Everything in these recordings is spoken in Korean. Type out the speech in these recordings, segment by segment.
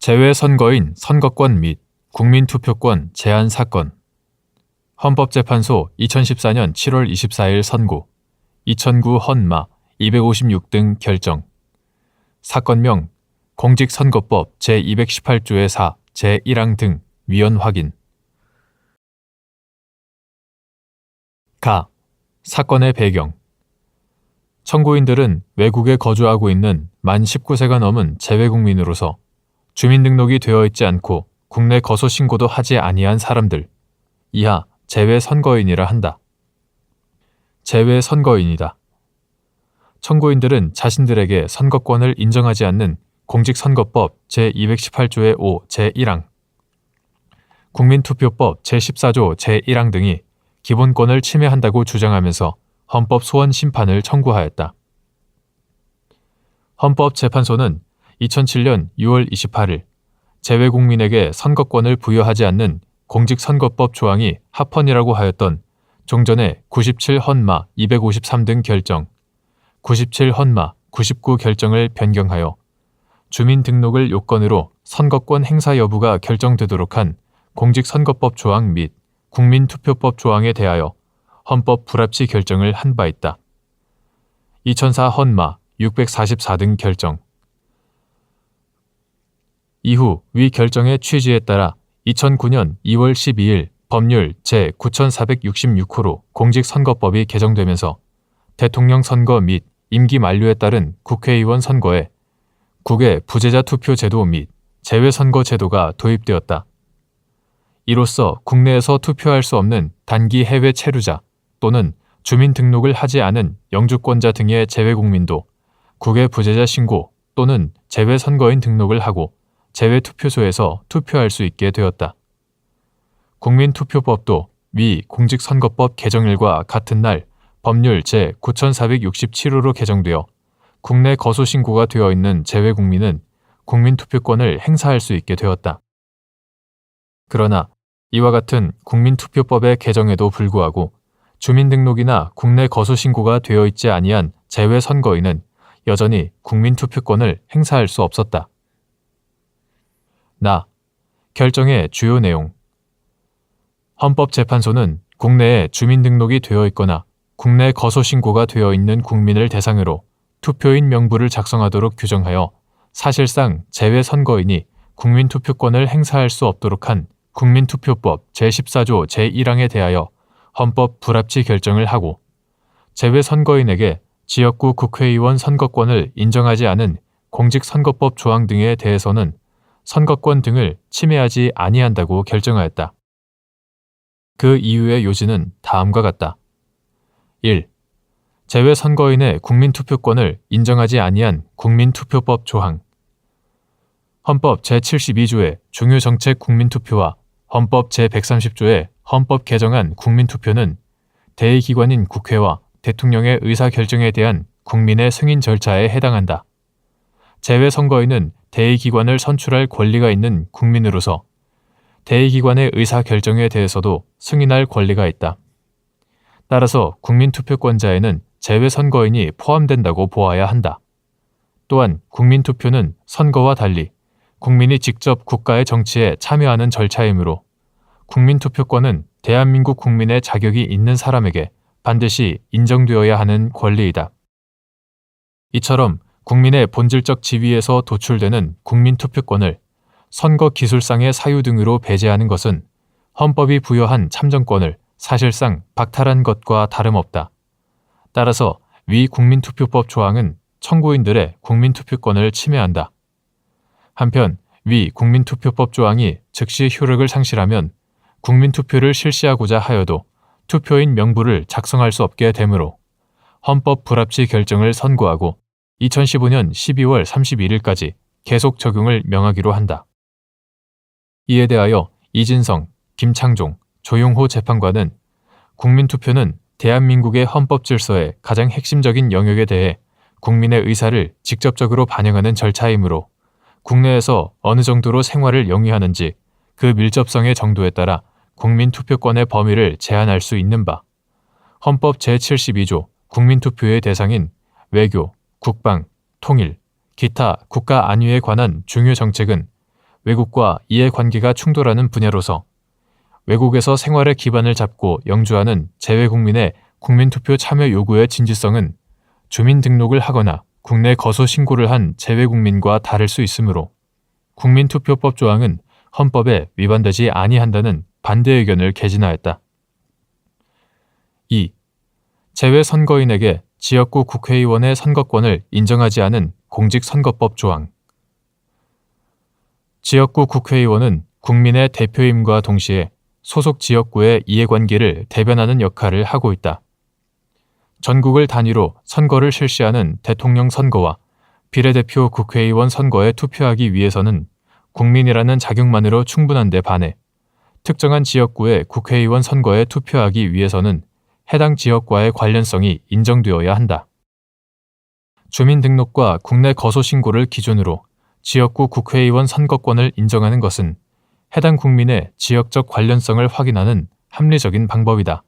재외선거인 선거권 및 국민투표권 제한 사건. 헌법재판소 2014년 7월 24일 선고. 2009 헌마 256 등 결정. 사건명 공직선거법 제218조의 4, 제1항 등 위헌 확인. 가. 사건의 배경. 청구인들은 외국에 거주하고 있는 만 19세가 넘은 재외국민으로서 주민등록이 되어 있지 않고 국내 거소 신고도 하지 아니한 사람들, 이하 재외선거인이라 한다. 재외선거인이다. 청구인들은 자신들에게 선거권을 인정하지 않는 공직선거법 제218조의 5, 제1항, 국민투표법 제14조 제1항 등이 기본권을 침해한다고 주장하면서 헌법 소원 심판을 청구하였다. 헌법재판소는 2007년 6월 28일 재외국민에게 선거권을 부여하지 않는 공직선거법 조항이 합헌이라고 하였던 종전의 97 헌마 253 등 결정, 97 헌마 99 결정을 변경하여 주민등록을 요건으로 선거권 행사 여부가 결정되도록 한 공직선거법 조항 및 국민투표법 조항에 대하여 헌법 불합치 결정을 한 바 있다. 2004 헌마 644 등 결정. 이후 위 결정의 취지에 따라 2009년 2월 12일 법률 제9466호로 공직선거법이 개정되면서 대통령 선거 및 임기 만료에 따른 국회의원 선거에 국외 부재자 투표 제도 및 재외선거 제도가 도입되었다. 이로써 국내에서 투표할 수 없는 단기 해외 체류자 또는 주민등록을 하지 않은 영주권자 등의 재외국민도 국외 부재자 신고 또는 재외선거인 등록을 하고 재외투표소에서 투표할 수 있게 되었다. 국민투표법도 위 공직선거법 개정일과 같은 날 법률 제9467호로 개정되어 국내 거소 신고가 되어 있는 재외국민은 국민투표권을 행사할 수 있게 되었다. 그러나 이와 같은 국민투표법의 개정에도 불구하고 주민등록이나 국내 거소 신고가 되어 있지 아니한 재외선거인은 여전히 국민투표권을 행사할 수 없었다. 결정의 주요 내용. 헌법재판소는 국내에 주민등록이 되어 있거나 국내 거소 신고가 되어 있는 국민을 대상으로 투표인 명부를 작성하도록 규정하여 사실상 재외선거인이 국민투표권을 행사할 수 없도록 한 국민투표법 제14조 제1항에 대하여 헌법 불합치 결정을 하고 재외선거인에게 지역구 국회의원 선거권을 인정하지 않은 공직선거법 조항 등에 대해서는 선거권 등을 침해하지 아니한다고 결정하였다. 그 이유의 요지는 다음과 같다. 1. 재외선거인의 국민투표권을 인정하지 아니한 국민투표법 조항. 헌법 제72조의 중요정책 국민투표와 헌법 제130조의 헌법 개정안 국민투표는 대의기관인 국회와 대통령의 의사결정에 대한 국민의 승인 절차에 해당한다. 재외선거인은 대의기관을 선출할 권리가 있는 국민으로서 대의기관의 의사결정에 대해서도 승인할 권리가 있다. 따라서 국민투표권자에는 재외선거인이 포함된다고 보아야 한다. 또한 국민투표는 선거와 달리 국민이 직접 국가의 정치에 참여하는 절차이므로 국민투표권은 대한민국 국민의 자격이 있는 사람에게 반드시 인정되어야 하는 권리이다. 이처럼 국민의 본질적 지위에서 도출되는 국민투표권을 선거기술상의 사유 등으로 배제하는 것은 헌법이 부여한 참정권을 사실상 박탈한 것과 다름없다. 따라서 위 국민투표법 조항은 청구인들의 국민투표권을 침해한다. 한편 위 국민투표법 조항이 즉시 효력을 상실하면 국민투표를 실시하고자 하여도 투표인 명부를 작성할 수 없게 되므로 헌법 불합치 결정을 선고하고 2015년 12월 31일까지 계속 적용을 명하기로 한다. 이에 대하여 이진성, 김창종, 조용호 재판관은 국민투표는 대한민국의 헌법 질서의 가장 핵심적인 영역에 대해 국민의 의사를 직접적으로 반영하는 절차이므로 국내에서 어느 정도로 생활을 영위하는지 그 밀접성의 정도에 따라 국민투표권의 범위를 제한할 수 있는 바, 헌법 제72조 국민투표의 대상인 외교, 국방, 통일, 기타 국가 안위에 관한 중요 정책은 외국과 이해관계가 충돌하는 분야로서 외국에서 생활의 기반을 잡고 영주하는 재외국민의 국민투표 참여 요구의 진지성은 주민등록을 하거나 국내 거소 신고를 한 재외국민과 다를 수 있으므로 국민투표법 조항은 헌법에 위반되지 아니한다는 반대 의견을 개진하였다. 2. 재외선거인에게 지역구 국회의원의 선거권을 인정하지 않은 공직선거법 조항. 지역구 국회의원은 국민의 대표임과 동시에 소속 지역구의 이해관계를 대변하는 역할을 하고 있다. 전국을 단위로 선거를 실시하는 대통령 선거와 비례대표 국회의원 선거에 투표하기 위해서는 국민이라는 자격만으로 충분한데 반해 특정한 지역구의 국회의원 선거에 투표하기 위해서는 해당 지역과의 관련성이 인정되어야 한다. 주민등록과 국내 거소신고를 기준으로 지역구 국회의원 선거권을 인정하는 것은 해당 국민의 지역적 관련성을 확인하는 합리적인 방법이다.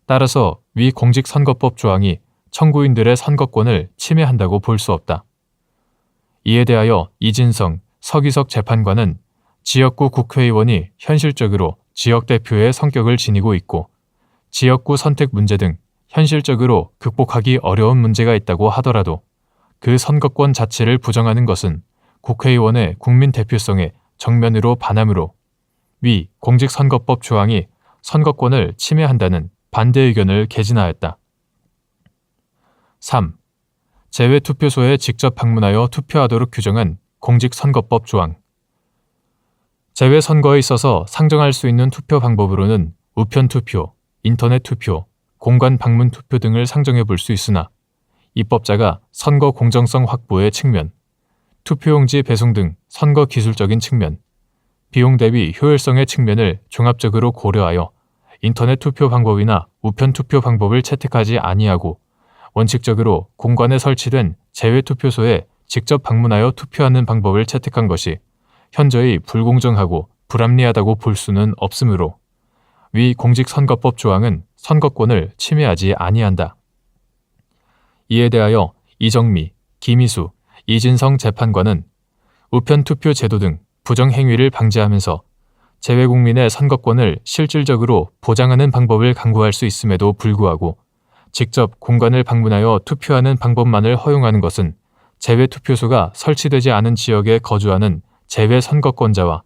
따라서 위 공직선거법 조항이 청구인들의 선거권을 침해한다고 볼 수 없다. 이에 대하여 이진성, 서기석 재판관은 지역구 국회의원이 현실적으로 지역대표의 성격을 지니고 있고 지역구 선택 문제 등 현실적으로 극복하기 어려운 문제가 있다고 하더라도 그 선거권 자체를 부정하는 것은 국회의원의 국민 대표성에 정면으로 반하므로 위 공직선거법 조항이 선거권을 침해한다는 반대 의견을 개진하였다. 3. 재외투표소에 직접 방문하여 투표하도록 규정한 공직선거법 조항. 재외선거에 있어서 상정할 수 있는 투표 방법으로는 우편투표, 인터넷 투표, 공간 방문 투표 등을 상정해 볼 수 있으나 입법자가 선거 공정성 확보의 측면, 투표용지 배송 등 선거 기술적인 측면, 비용 대비 효율성의 측면을 종합적으로 고려하여 인터넷 투표 방법이나 우편 투표 방법을 채택하지 아니하고 원칙적으로 공관에 설치된 재외투표소에 직접 방문하여 투표하는 방법을 채택한 것이 현저히 불공정하고 불합리하다고 볼 수는 없으므로 위 공직선거법 조항은 선거권을 침해하지 아니한다. 이에 대하여 이정미, 김희수, 이진성 재판관은 우편투표 제도 등 부정행위를 방지하면서 재외국민의 선거권을 실질적으로 보장하는 방법을 강구할 수 있음에도 불구하고 직접 공간을 방문하여 투표하는 방법만을 허용하는 것은 재외투표소가 설치되지 않은 지역에 거주하는 재외선거권자와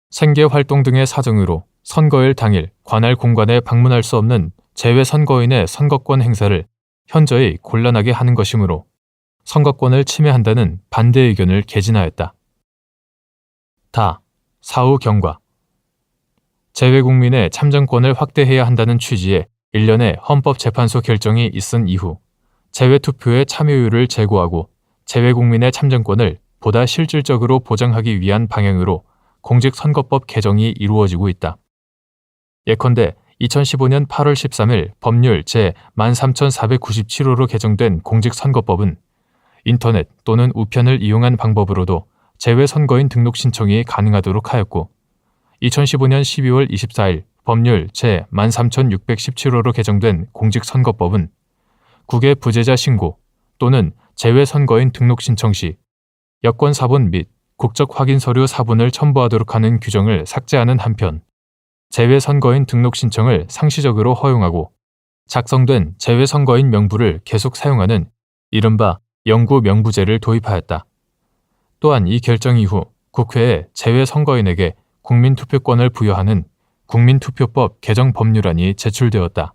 생계활동 등의 사정으로 선거일 당일 관할 공간에 방문할 수 없는 재외선거인의 선거권 행사를 현저히 곤란하게 하는 것이므로 선거권을 침해한다는 반대 의견을 개진하였다. 사후 경과. 재외국민의 참정권을 확대해야 한다는 취지의 일련의 헌법재판소 결정이 있은 이후 재외투표의 참여율을 제고하고 재외국민의 참정권을 보다 실질적으로 보장하기 위한 방향으로 공직선거법 개정이 이루어지고 있다. 예컨대 2015년 8월 13일 법률 제13497호로 개정된 공직선거법은 인터넷 또는 우편을 이용한 방법으로도 재외선거인 등록 신청이 가능하도록 하였고 2015년 12월 24일 법률 제13617호로 개정된 공직선거법은 국외 부재자 신고 또는 재외선거인 등록 신청 시 여권 사본 및 국적 확인 서류 사본을 첨부하도록 하는 규정을 삭제하는 한편 재외선거인 등록 신청을 상시적으로 허용하고 작성된 재외선거인 명부를 계속 사용하는 이른바 영구 명부제를 도입하였다. 또한 이 결정 이후 국회에 재외선거인에게 국민투표권을 부여하는 국민투표법 개정 법률안이 제출되었다.